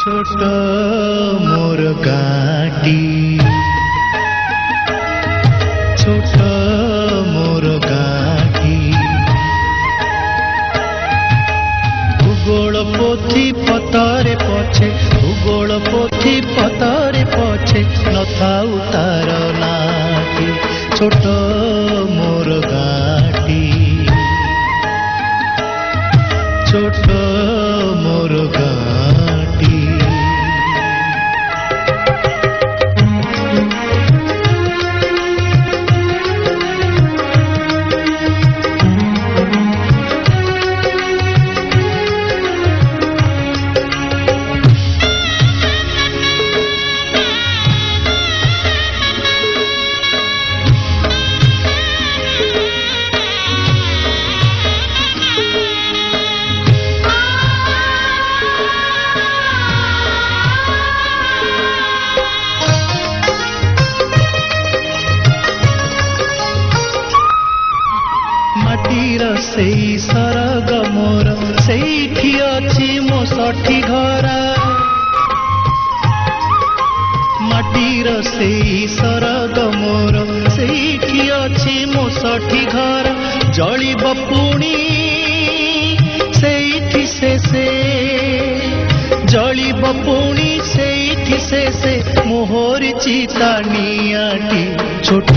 छोट मोर गाटी छोट मोर गाटी भूगोल पोथी पतरे पछे भूगोल पोथी पतरे पछे नथाउ तार नाटी छोट मोर गाटी छोट मोर गाटी सेई सरग मोर सेठी अछि मो सठी घरा माटीर सेई सरग मोर सेठी अछि मो सठी घरा जलिब पुणी सेठी से जलिब पुणी सेठी से मोहर चिता नियाटी छोट